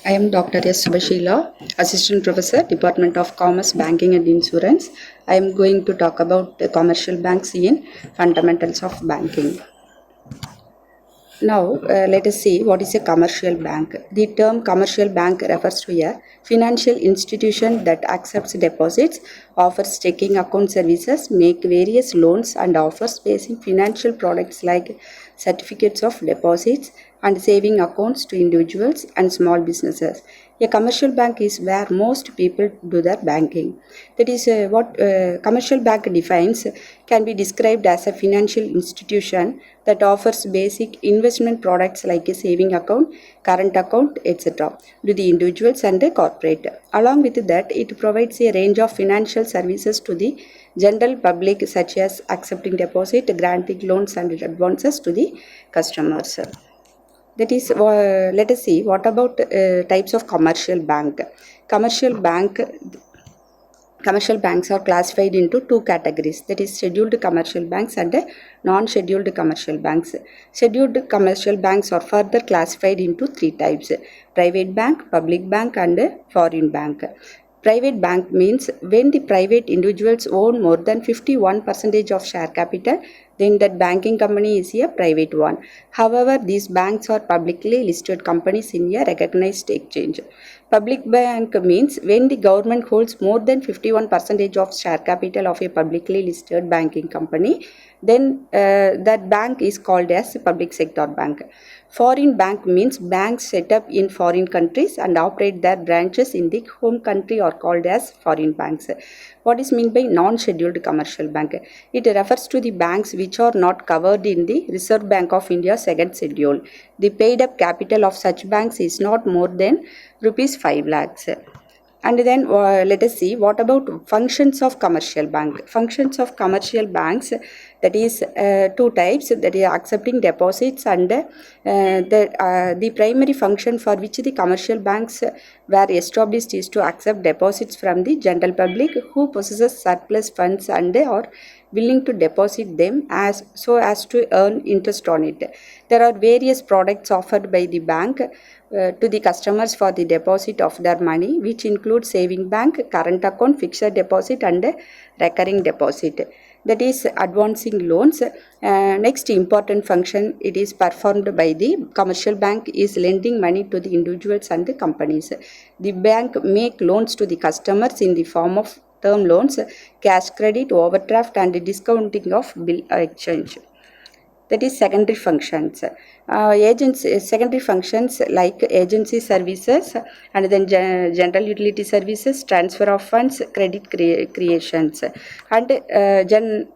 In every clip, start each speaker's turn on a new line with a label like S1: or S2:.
S1: I am Dr. S. Subhasheela, Assistant Professor, Department of Commerce, Banking and Insurance. I am going to talk about the commercial banks in fundamentals of banking. Now, let us see what is a commercial bank. The term commercial bank refers to a financial institution that accepts deposits, offers checking account services, make various loans, and offers basic financial products like certificates of deposits and saving accounts to individuals and small businesses. A commercial bank is where most people do their banking. That is what commercial bank defines can be described as a financial institution that offers basic investment products like a saving account, current account, etc. to the individuals and the corporate. Along with that, it provides a range of financial services to the general public such as accepting deposit, granting loans and advances to the customers. That is, let us see what about types of commercial bank. Commercial bank Commercial banks are classified into two categories, that is scheduled commercial banks and non-scheduled commercial banks. Scheduled commercial banks are further classified into three types: private bank, public bank and foreign bank. Private bank means when the private individuals own more than 51% of share capital, then that banking company is a private one. However, these banks are publicly listed companies in a recognized exchange. Public bank means when the government holds more than 51% of share capital of a publicly listed banking company, then that bank is called as a public sector bank. Foreign bank means banks set up in foreign countries and operate their branches in the home country are called as foreign banks. What is meant by non-scheduled commercial bank? It refers to the banks which are not covered in the Reserve Bank of India's second schedule. The paid up capital of such banks is not more than rupees 5 lakhs. And then let us see what about functions of commercial bank. Functions of commercial banks, that is two types, that is accepting deposits and the primary function for which the commercial banks were established is to accept deposits from the general public who possesses surplus funds and are willing to deposit them as to earn interest on it. There are various products offered by the bank to the customers for the deposit of their money, which include saving bank, current account, fixed deposit and recurring deposit. That is advancing loans. Next important function it is performed by the commercial bank is lending money to the individuals and the companies. The bank make loans to the customers in the form of term loans, cash credit, overdraft and discounting of bill exchange. That is secondary functions. Secondary functions like agency services and then general utility services, transfer of funds, credit creations and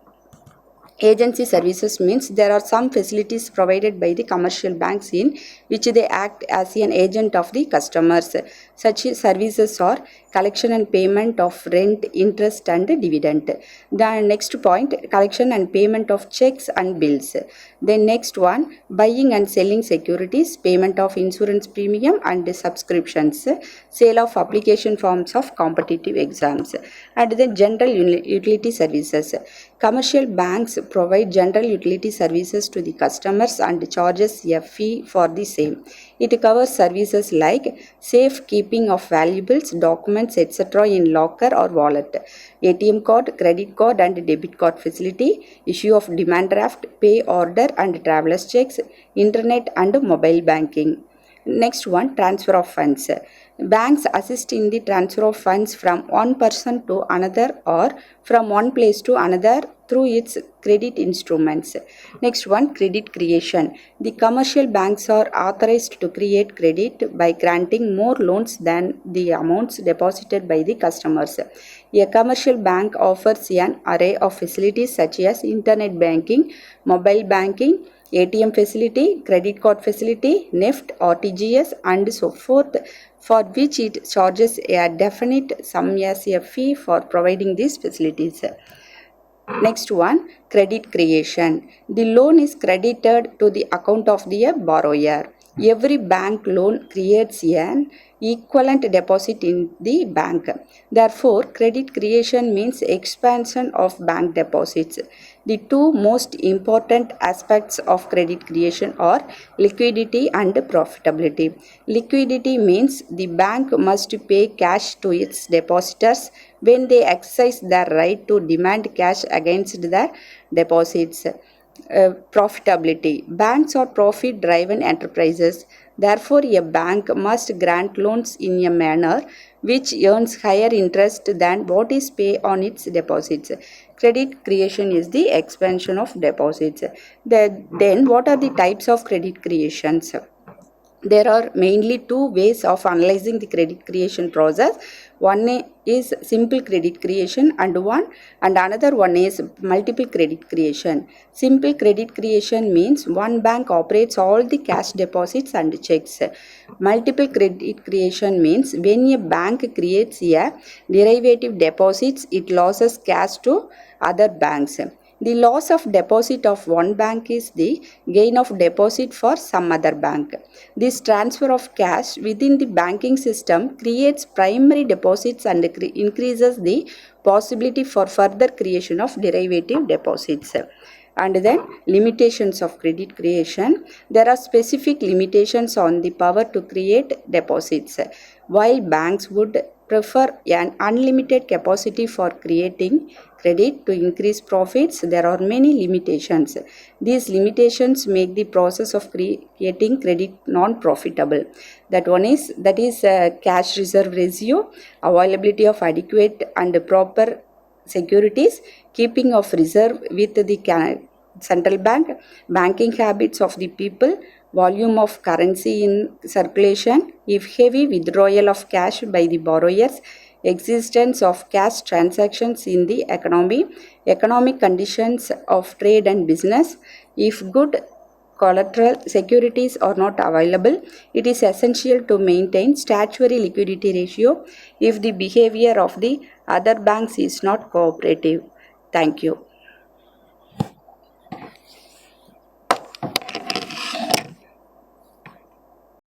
S1: agency services means there are some facilities provided by the commercial banks in which they act as an agent of the customers. Such services are collection and payment of rent, interest and dividend. The next point, collection and payment of checks and bills. Then next one, buying and selling securities, payment of insurance premium and subscriptions, sale of application forms of competitive exams. And then general utility services. Commercial banks provide general utility services to the customers and charges a fee for the same. It covers services like safe keeping of valuables, documents, etc. in locker or wallet, ATM card, credit card and debit card facility, issue of demand draft, pay order and travelers checks, internet and mobile banking. Next one, transfer of funds. Banks assist in the transfer of funds from one person to another or from one place to another through its credit instruments. Next one, credit creation. The commercial banks are authorized to create credit by granting more loans than the amounts deposited by the customers. A commercial bank offers an array of facilities such as internet banking, mobile banking, ATM facility, credit card facility, NEFT, RTGS and so forth, for which it charges a definite sum as a fee for providing these facilities. Next one, credit creation. The loan is credited to the account of the borrower. Every bank loan creates an equivalent deposit in the bank. Therefore, credit creation means expansion of bank deposits. The two most important aspects of credit creation are liquidity and profitability. Liquidity means the bank must pay cash to its depositors when they exercise their right to demand cash against their deposits. Profitability. Banks are profit driven enterprises. Therefore, a bank must grant loans in a manner which earns higher interest than what is paid on its deposits. Credit creation is the expansion of deposits. Then, what are the types of credit creations? There are mainly two ways of analyzing the credit creation process. One is simple credit creation and another one is multiple credit creation. Simple credit creation means one bank operates all the cash deposits and checks. Multiple credit creation means when a bank creates a derivative deposits, it loses cash to other banks. The loss of deposit of one bank is the gain of deposit for some other bank. This transfer of cash within the banking system creates primary deposits and increases the possibility for further creation of derivative deposits. And then limitations of credit creation. There are specific limitations on the power to create deposits. While banks would prefer an unlimited capacity for creating credit to increase profits, there are many limitations. These limitations make the process of creating credit non-profitable. That is cash reserve ratio, availability of adequate and proper securities, keeping of reserve with the central bank, banking habits of the people, volume of currency in circulation, if heavy withdrawal of cash by the borrowers, existence of cash transactions in the economy, economic conditions of trade and business, if good collateral securities are not available, it is essential to maintain statutory liquidity ratio if the behavior of the other banks is not cooperative. Thank you.